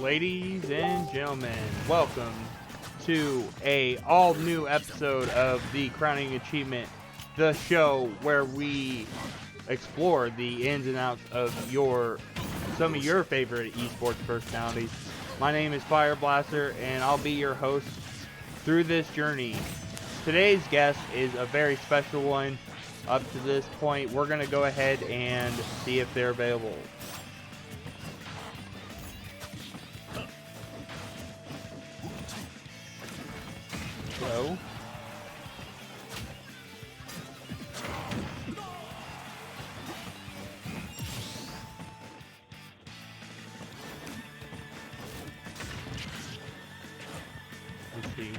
Ladies and gentlemen, welcome to a all-new episode of the Crowning Achievement, the show where we explore the ins and outs of some of your favorite esports personalities. My name is Fire Blaster, and I'll be your host through this journey. Today's guest is a very special one. Up to this point, we're going to go ahead and see if they're available. Hello. Let's see.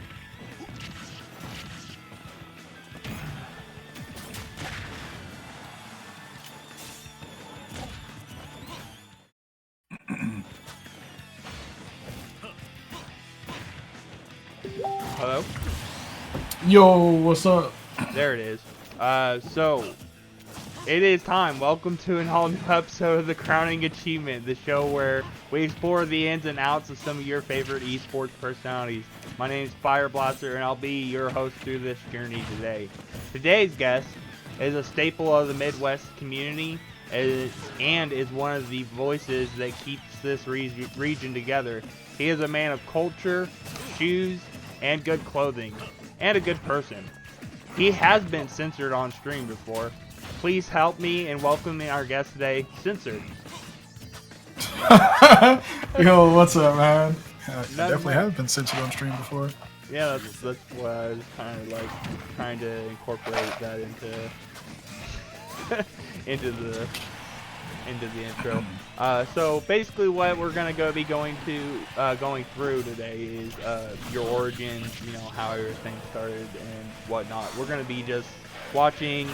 Hello? Yo, what's up? There it is. So, it is time. Welcome to an all-new episode of the Crowning Achievement, the show where we explore the ins and outs of some of your favorite esports personalities. My name is Fire Blaster, and I'll be your host through this journey today. Today's guest is a staple of the Midwest community and is one of the voices that keeps this region together. He is a man of culture, shoes, and good clothing, and a good person. He has been censored on stream before. Please help me in welcoming our guest today, Censored. Yo, what's up, man? I definitely have been censored on stream before. Yeah, that's what I was kind of like trying to incorporate that into the intro. So basically, what we're gonna be going through today is your origins, how everything started and whatnot. We're gonna be just watching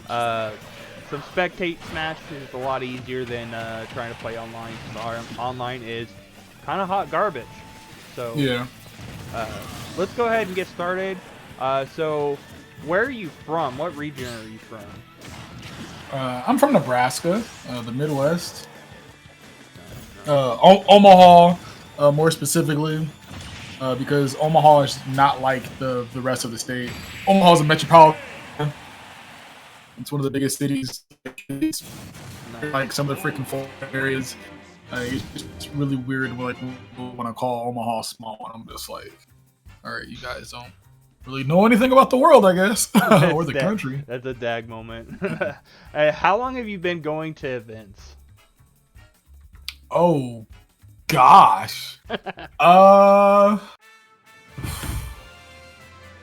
some spectate Smash. It's a lot easier than trying to play online. Online is kind of hot garbage. So yeah, let's go ahead and get started. So where are you from? What region are you from? I'm from Nebraska, the Midwest. Omaha, more specifically, because Omaha is not like the rest of the state. Omaha is a metropolitan. It's one of the biggest cities. It's like some of the freaking foreign areas. It's really weird when I call Omaha small, and I'm just like, all right, you guys don't really know anything about the world, I guess, or the country. That's a dag moment. How long have you been going to events? Oh, gosh. All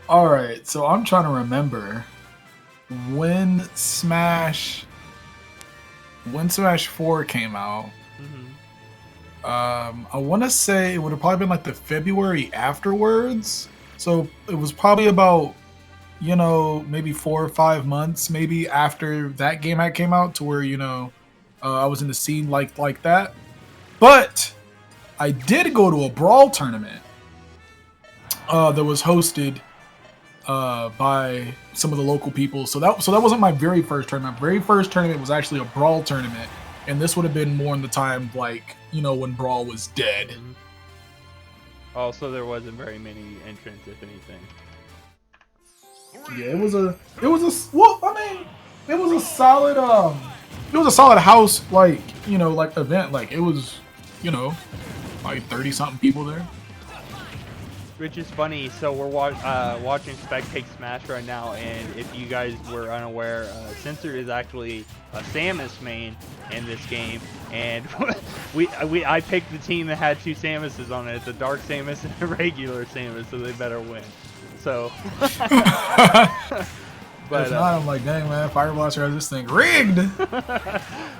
right, so I'm trying to remember when Smash 4 came out. I want to say it would have probably been like the February afterwards. So it was probably about, maybe 4 or 5 months, maybe after that game came out, to where, I was in the scene like that. But I did go to a Brawl tournament that was hosted by some of the local people. So that wasn't my very first tournament. My very first tournament was actually a Brawl tournament. And this would have been more in the time, like, when Brawl was dead. Mm-hmm. Oh, so there wasn't very many entrants, if anything. Yeah, it was a solid house, like event. Like, it was, like 30 something people there. Which is funny. So we're watching Spectate Smash right now, and if you guys were unaware, Censored is actually a Samus main in this game, and I picked the team that had 2 Samuses on it, the Dark Samus and the regular Samus, so they better win. So, but if not, I'm like, dang man, Fire Blaster has this thing rigged.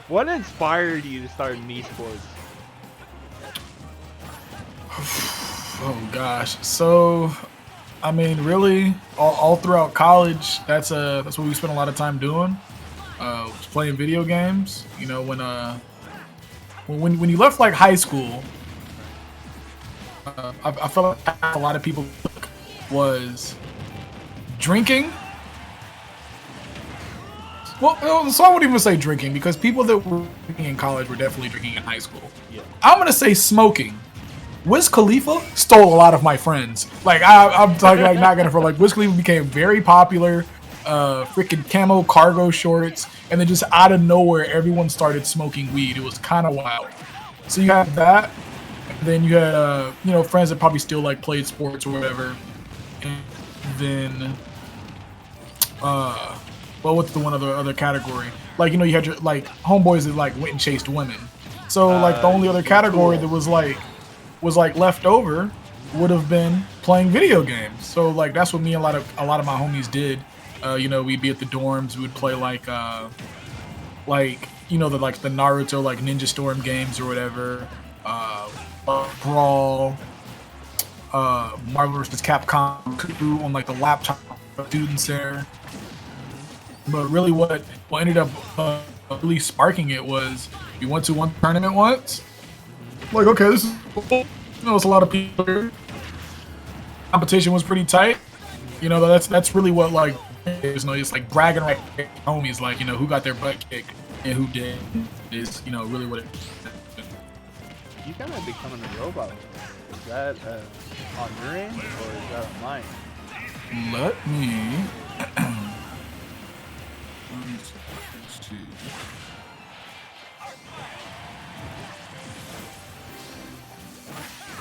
What inspired you to start in esports? Oh gosh, so I mean, really, all throughout college, that's what we spent a lot of time doing. Was playing video games. When you left like high school, I felt like a lot of people was drinking. Well, so I wouldn't even say drinking, because people that were drinking in college were definitely drinking in high school. Yeah. I'm gonna say smoking. Wiz Khalifa stole a lot of my friends. Like I'm talking like not gonna for like Wiz Khalifa became very popular. Freaking camo cargo shorts, and then just out of nowhere, everyone started smoking weed. It was kind of wild. So you had that, and then you had you know, friends that probably still like played sports or whatever. And then well, what's the one other category? Like, you know, you had your like homeboys that like went and chased women. So like the only other category that was like left over would have been playing video games. So like that's what me and a lot of my homies did. You know, we'd be at the dorms, we would play like you know, the Naruto like Ninja Storm games or whatever. Brawl, Marvel vs. Capcom 2 on like the laptop students there. But really what ended up really sparking it was we went to one tournament once. Like, okay, this is cool. You know, it's a lot of people here. Competition was pretty tight. You know, that's really what like is, you know, it's like bragging right homies, like, you know, who got their butt kicked and who did is, you know, really what it is. You kind of becoming a robot. Is that on your end or is that on mine? Let me see.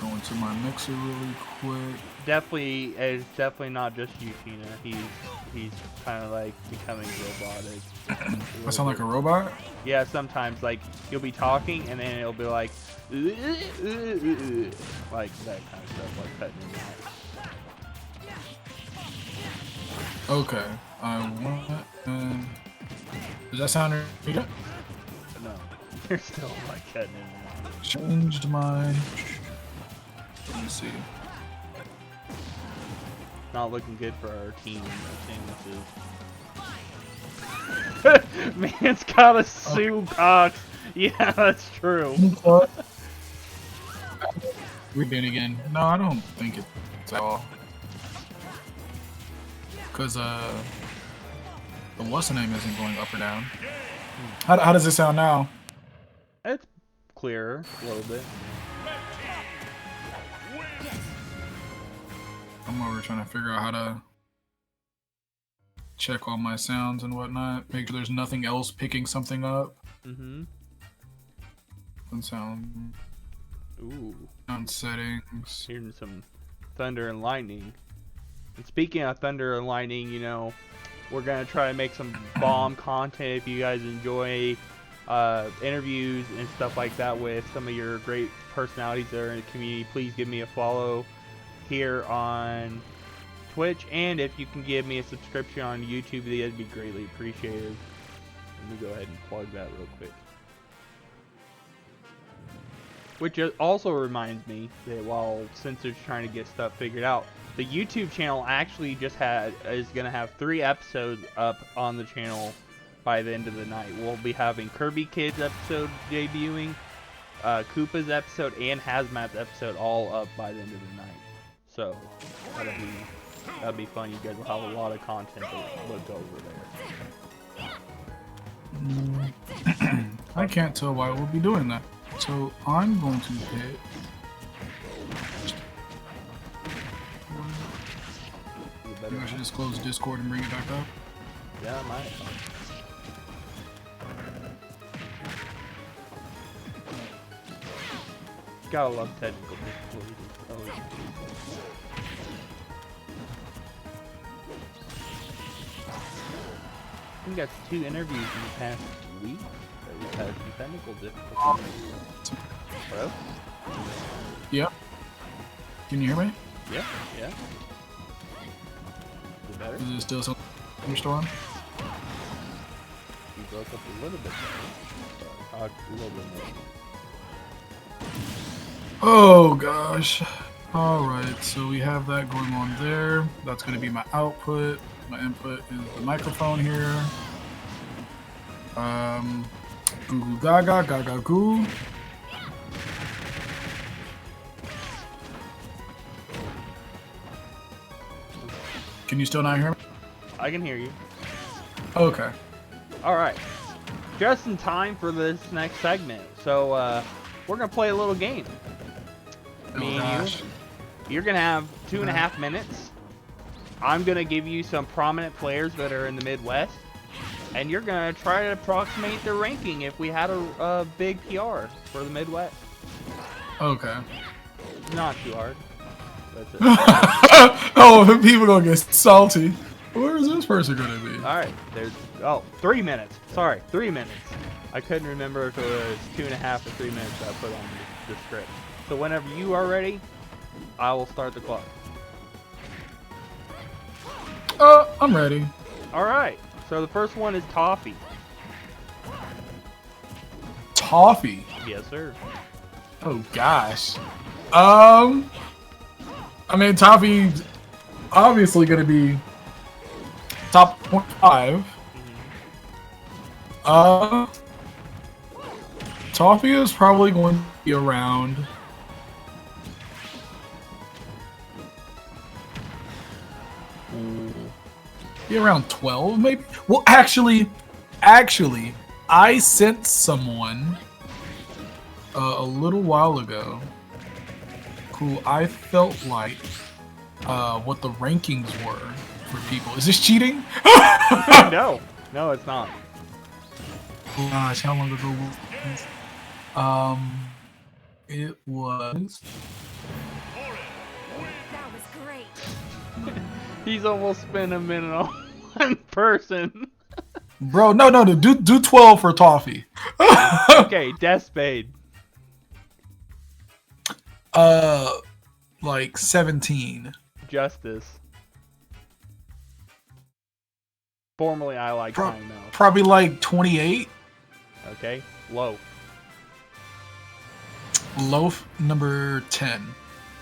Go into my mixer really quick. Definitely, it's definitely not just you, Tina. He's kind of like becoming robotic. I sound like a robot? Yeah, sometimes like you'll be talking and then it'll be like that kind of stuff, like cutting in and out. Okay, I want. Does that sound good? No, you're still like cutting in and out. Changed my. Let me see. Not looking good for our team. Man's got a Sue Cox. Yeah, that's true. We're doing again. No, I don't think it's at all. Cause the what's the name isn't going up or down. How does it sound now? It's clearer a little bit. I'm over trying to figure out how to check all my sounds and whatnot. Make sure there's nothing else picking something up. Mm-hmm. And sound. Ooh. Sound settings. Hearing some thunder and lightning. And speaking of thunder and lightning, you know, we're gonna try to make some bomb content. If you guys enjoy interviews and stuff like that with some of your great personalities that are in the community, please give me a follow here on Twitch, and if you can give me a subscription on YouTube, that'd be greatly appreciated. Let me go ahead and plug that real quick. Which also reminds me that while Censored's trying to get stuff figured out, the YouTube channel actually just is gonna have 3 episodes up on the channel by the end of the night. We'll be having Kirby Kids episode debuting, Koopa's episode, and Hazmat's episode all up by the end of the night. So that'll be fun. You guys will have a lot of content to look over there. I can't tell why we'll be doing that. So I'm going to hit. I should just close Discord and bring it back up. Yeah, I might. Gotta love technical difficulties. I think that's 2 interviews in the past week that we've had some technical difficulties. Hello? Yep. Can you hear me? Yeah, yeah. Is it better? Is it still some thunderstorm? You broke up a little bit better. Talk a little bit more. Oh gosh. Alright, so we have that going on there. That's going to be my output. My input is the microphone here. Goo goo gaga, gaga goo. Can you still not hear me? I can hear you. Okay. Alright. Just in time for this next segment. So, we're going to play a little game. Me gosh. You're gonna have 2.5 minutes. I'm gonna give you some prominent players that are in the Midwest, and you're gonna try to approximate their ranking if we had a big PR for the Midwest. Okay. Not too hard. That's it. Oh, people gonna get salty. Where is this person gonna be? All right. There's 3 minutes. Sorry, 3 minutes. I couldn't remember if it was 2.5 or 3 minutes that I put on the script. So whenever you are ready, I will start the clock. I'm ready. All right. So the first one is Toffee. Toffee. Yes, sir. Oh gosh. I mean, Toffee obviously gonna be top 0.5. Toffee is probably going to be around. Be around 12, maybe. Well, actually, I sent someone a little while ago who I felt like what the rankings were for people. Is this cheating? No, it's not. Gosh, how long ago was this? It was. That was great. He's almost spent a minute on one person. Bro, no, do 12 for Toffee. Okay, Death Spade. Like 17. Justice. Formerly, I like Time Mouse. Probably like 28. Okay, Loaf. Loaf, number 10.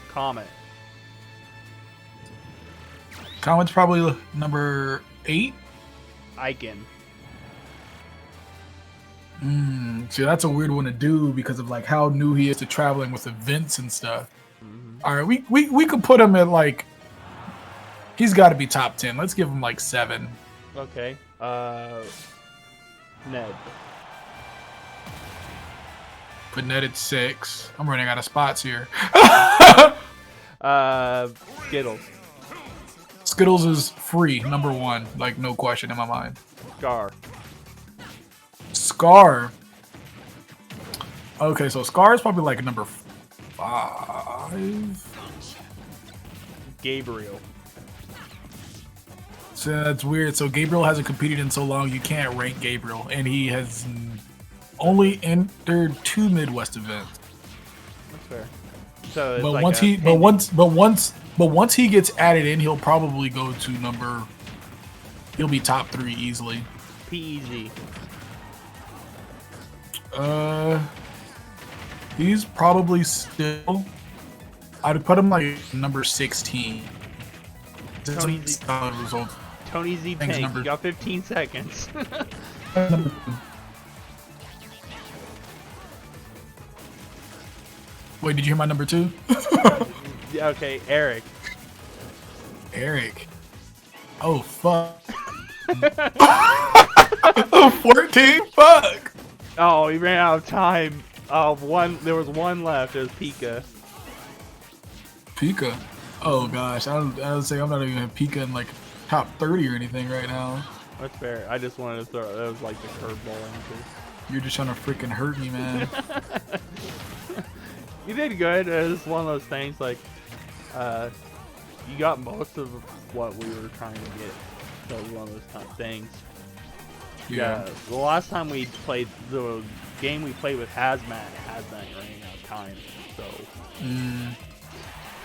Comet. Comet's probably number 8. Icon. See, that's a weird one to do because of like how new he is to traveling with events and stuff. All right, we could put him at like. He's got to be top 10. Let's give him like 7. Okay. Ned. Put Ned at 6. I'm running out of spots here. Skittles. Skittles is free, number 1, like no question in my mind. Scar. Scar. Okay, so Scar is probably like number 5. Gabriel. So that's weird. So Gabriel hasn't competed in so long, you can't rank Gabriel, and he has only entered 2 Midwest events. That's fair. So it's But like once he gets added in, he'll probably go to number. He'll be top 3 easily. PEZ. He's probably still. I'd put him like number 16. Tony Z. Solid result. Tony Z Thanks, Tank. number- You got 15 seconds. Wait, did you hear my number 2? Okay, Eric. Eric. Oh fuck. 14. Fuck. Oh, he ran out of time. There was one left. It was Pika. Pika. Oh gosh, I would say I'm not even gonna Pika in like top 30 or anything right now. That's fair. I just wanted to throw. That was like the curveball answer. You're just trying to freaking hurt me, man. You did good. It's one of those things like, you got most of what we were trying to get. So it was one of those kind of things. Yeah. The last time we played, the game we played with Hazmat ran out of time. So.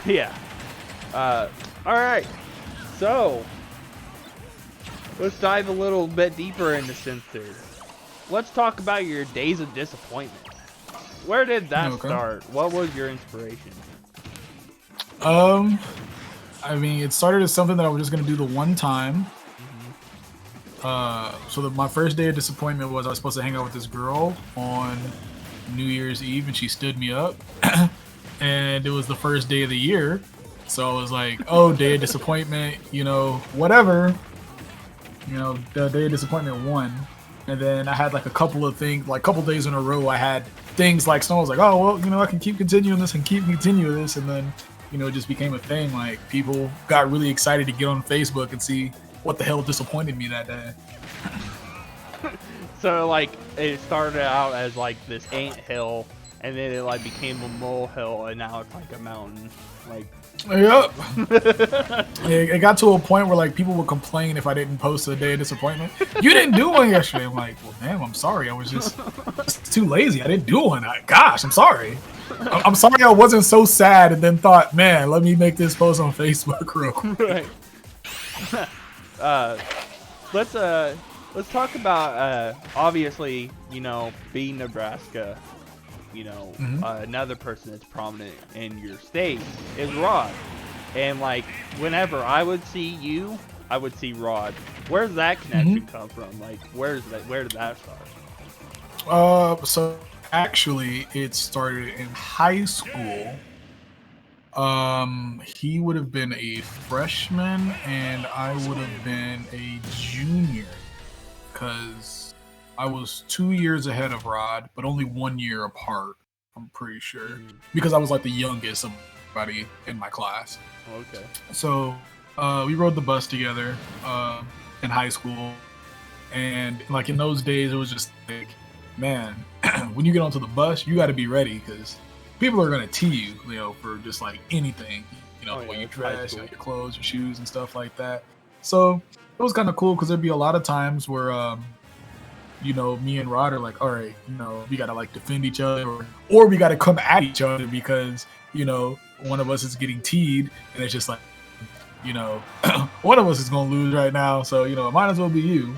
Yeah. Alright. So, let's dive a little bit deeper into Censored. Let's talk about your days of disappointment. Where did that start? What was your inspiration? I mean, it started as something that I was just gonna do the one time. So my first day of disappointment was I was supposed to hang out with this girl on New Year's Eve, and she stood me up. And it was the first day of the year, so I was like, "Oh, day of disappointment, you know, whatever." You know, the day of disappointment 1. And then I had like a couple of things, like a couple days in a row, I had things like someone was like, oh, well, you know, I can keep continuing this and keep continuing this. And then, you know, it just became a thing. Like people got really excited to get on Facebook and see what the hell disappointed me that day. So like it started out as like this ant hill, and then it like became a molehill, and now it's like a mountain. Like, yep. It got to a point where like people would complain if I didn't post a day of disappointment. You didn't do one yesterday. I'm like, well, damn, I'm sorry. I was just too lazy. I didn't do one. Gosh, I'm sorry. I'm sorry I wasn't so sad and then thought, man, let me make this post on Facebook real quick. Right. Let's talk about obviously, you know, being Nebraska. You know, another person that's prominent in your state is Rod. And like, whenever I would see you, I would see Rod. Where does that connection come from? Like, where did that start? So actually, it started in high school. He would have been a freshman, and I would have been a junior, because I was 2 years ahead of Rod, but only 1 year apart, I'm pretty sure. Because I was like the youngest of everybody in my class. Okay. So we rode the bus together in high school. And like in those days, it was just like, man, when you get onto the bus, you got to be ready, because people are going to tee you, you know, for just like anything. You know, the way you dress, you know, your clothes, your shoes, and stuff like that. So it was kind of cool, because there'd be a lot of times where you know, me and Rod are like, all right, you know, we gotta like defend each other, or we gotta come at each other because, you know, one of us is getting teed, and it's just like, you know, one of us is gonna lose right now, so, you know, it might as well be you.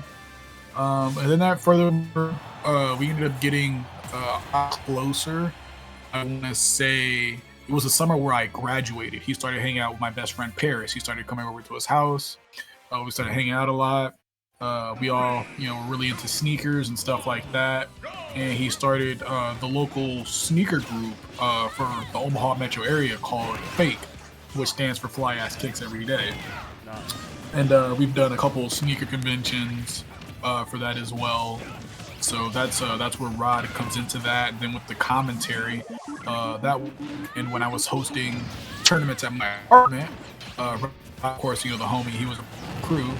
And then that furthermore, we ended up getting closer. I want to say it was the summer where I graduated. He started hanging out with my best friend Paris. He started coming over to his house. We started hanging out a lot. We all, you know, were really into sneakers and stuff like that. And he started the local sneaker group for the Omaha metro area called FAKE, which stands for Fly Ass Kicks Every Day. And we've done a couple of sneaker conventions for that as well. So that's where Rod comes into that. And then with the commentary, and when I was hosting tournaments at my apartment, of course, you know, the homie, he was a crew.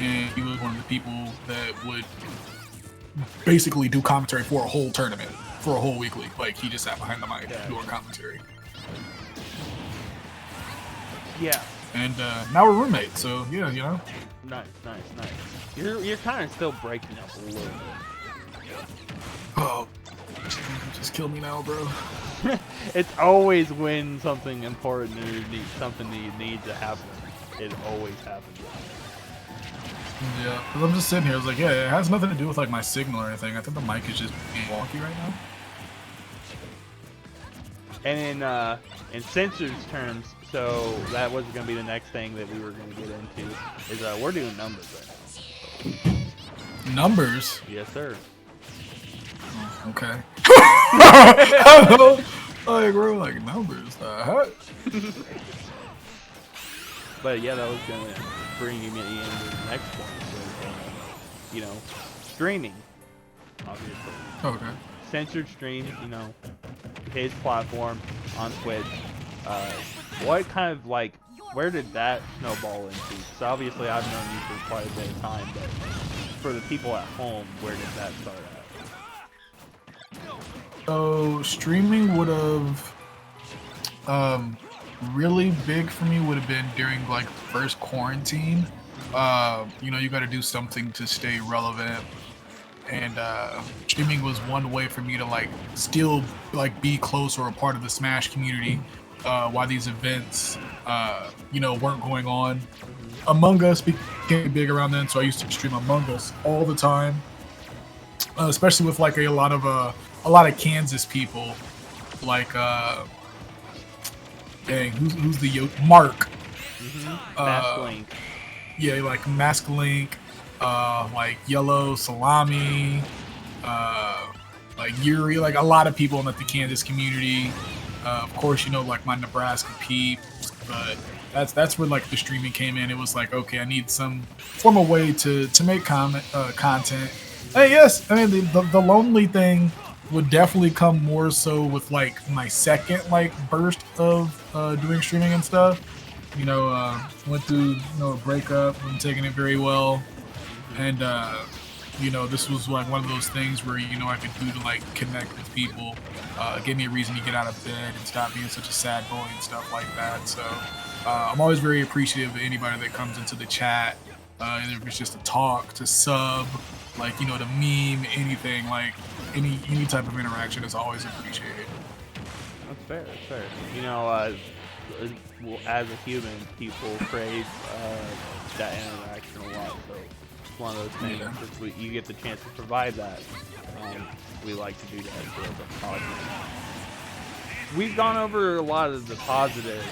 And he was one of the people that would basically do commentary for a whole tournament, for a whole weekly. Like, he just sat behind the mic doing commentary. Yeah. And now we're roommates, so yeah, you know. Nice. You're kind of still breaking up a little bit. Oh, just kill me now, bro. It's always when something important or something that you need to happen. It always happens. Yeah, because I'm just sitting here. I was like, yeah, it has nothing to do with like my signal or anything. I think the mic is just being wonky right now. And in Censored's terms, so that was going to be the next thing that we were going to get into, is we're doing numbers right now. Numbers? Yes, sir. Oh, okay. Like, we're like, numbers? But yeah, that was going to bring me into the next point. So, you know, streaming, obviously. Okay. Censored streams, you know, his platform on Twitch. What kind of, like, where did that snowball into? Because obviously I've known you for quite a bit of time, but for the people at home, where did that start at? So streaming would have really big for me would have been during like the first quarantine. You know, you got to do something to stay relevant, and streaming was one way for me to like still like be close or a part of the Smash community while these events you know, weren't going on. Among Us became big around then, so I used to stream Among Us all the time, especially with like a lot of Kansas people, like dang, who's the Mark? Masklink. Yeah, like Masklink, like Yellow, Salami, like Yuri, like a lot of people in like the Kansas community. Of course, you know, like my Nebraska peeps, but that's where like the streaming came in. It was like, okay, I need some form of way to make content Hey, yes, I mean the lonely thing would definitely come more so with like my second like burst of doing streaming and stuff. Went through a breakup, wasn't taking it very well, and this was like one of those things where I could do to like connect with people, give me a reason to get out of bed and stop being such a sad boy and stuff like that. So I'm always very appreciative of anybody that comes into the chat, either if it's just a talk, to sub, like to meme, anything, like any type of interaction is always appreciated. That's fair. That's fair. As a human, people crave that interaction a lot. So it's one of those things. Yeah. If you get the chance to provide that, we like to do that for the podcast. We've gone over a lot of the positives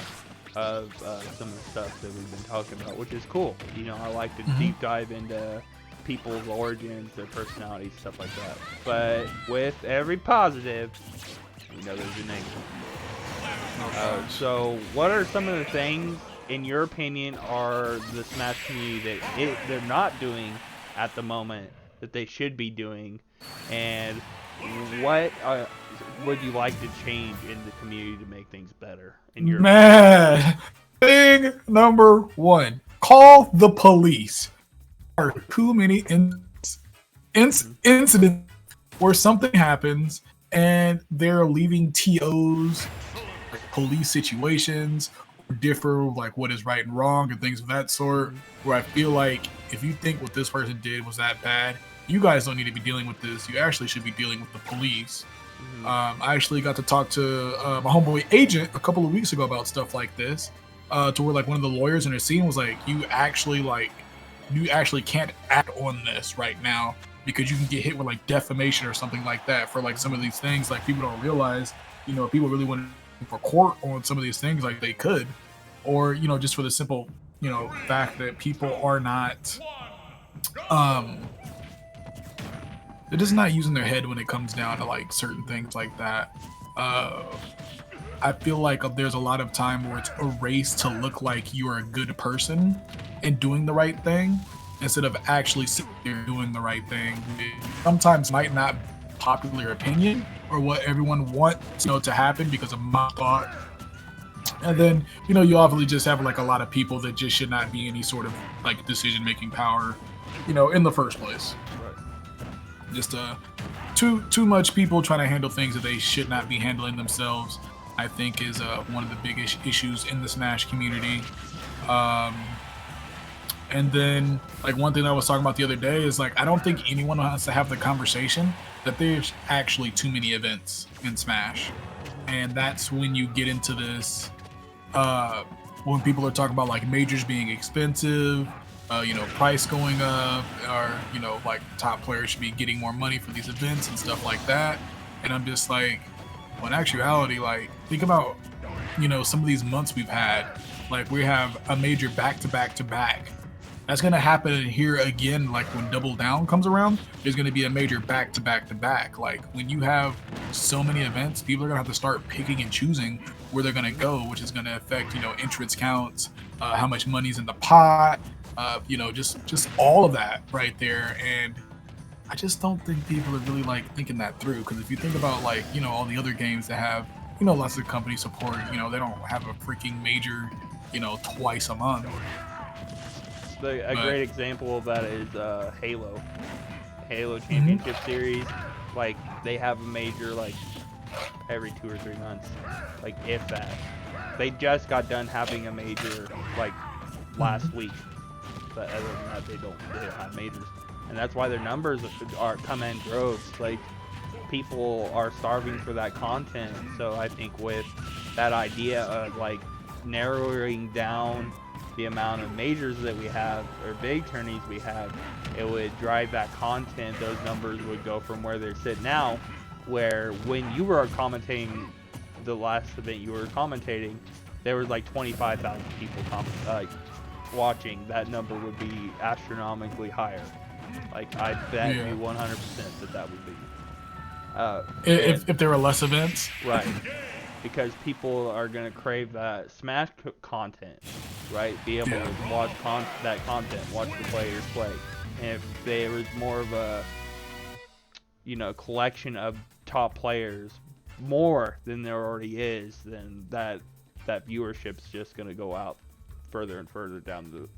of some of the stuff that we've been talking about, which is cool. I like to deep dive into people's origins, their personalities, stuff like that. But with every positive, there's a negative. So what are some of the things, in your opinion, are the Smash community that they're not doing at the moment that they should be doing, and what would you like to change in the community to make things better? In your Thing number one: call the police. There are too many incidents where something happens and they're leaving TOs, police situations, differ like what is right and wrong and things of that sort, where I feel like if you think what this person did was that bad, you guys don't need to be dealing with this. You actually should be dealing with the police. I actually got to talk to my homeboy agent a couple of weeks ago about stuff like this, to where like one of the lawyers in the scene was like, you actually can't act on this right now because you can get hit with like defamation or something like that for like some of these things. Like, people don't realize, if people really want for court on some of these things, like they could, or just for the simple fact that people are not they're just not using their head when it comes down to like certain things like that. I feel like there's a lot of time where it's a race to look like you're a good person and doing the right thing instead of actually sitting there doing the right thing. It sometimes might not be popular opinion or what everyone wants to happen because of my thought, and then you obviously just have like a lot of people that just should not be any sort of like decision making power in the first place. Right. Just too much people trying to handle things that they should not be handling themselves, I think, is one of the biggest issues in the Smash community. And then, like, one thing I was talking about the other day is, like, I don't think anyone has to have the conversation that there's actually too many events in Smash. And that's when you get into this, when people are talking about, like, majors being expensive, price going up, or, like, top players should be getting more money for these events and stuff like that. And I'm just like, well, in actuality, like, think about, some of these months we've had. Like, we have a major back-to-back-to-back. That's going to happen here again, like when Double Down comes around, there's going to be a major back-to-back-to-back. Like, when you have so many events, people are going to have to start picking and choosing where they're going to go, which is going to affect, entrance counts, how much money's in the pot, just all of that right there. And I just don't think people are really, like, thinking that through. Because if you think about, like, all the other games that have, lots of company support, they don't have a freaking major, twice a month. A great example of that is Halo. Halo Championship Series, like, they have a major like every 2 or 3 months, like, if that. They just got done having a major like last week, but other than that, they don't have majors, and that's why their numbers are come in droves. Like, people are starving for that content. So I think with that idea of like narrowing down the amount of majors that we have, or big tourneys we have, it would drive that content. Those numbers would go from where they're sitting now, where when you were commentating the last event you were commentating, there was like 25,000 people watching. That number would be astronomically higher. Like, I bet you 100% that would be. If there were less events? Right. Because people are going to crave that Smash content, right? Be able to watch that content, watch the players play. And if there was more of a collection of top players more than there already is, then that viewership's just gonna go out further and further down the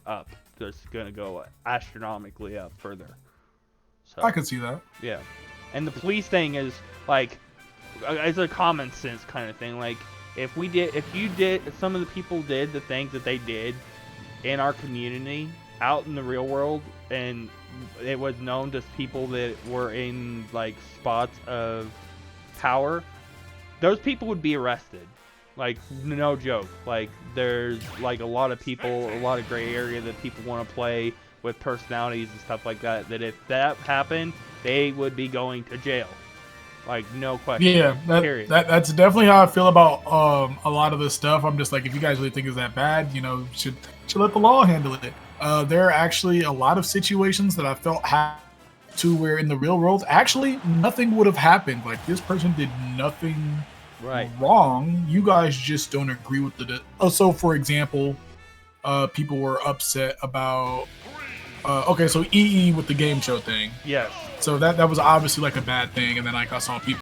up. Just gonna go astronomically up further. So I could see that. yeah, and the police thing is like it's a common sense kind of thing. Like if some of the people did the things that they did in our community out in the real world, and it was known to people that were in like spots of power, those people would be arrested. Like no joke. Like there's like a lot of people, a lot of gray area that people want to play with personalities and stuff like that. That if that happened, they would be going to jail. Like no question. Yeah, that's definitely how I feel about a lot of this stuff. I'm just like, if you guys really think it's that bad, should let the law handle it. There are actually a lot of situations that I felt to where in the real world, actually nothing would have happened. Like this person did nothing wrong. You guys just don't agree with the. So for example, people were upset about. Okay, so EE with the game show thing. Yes. So that was obviously like a bad thing, and then like I saw people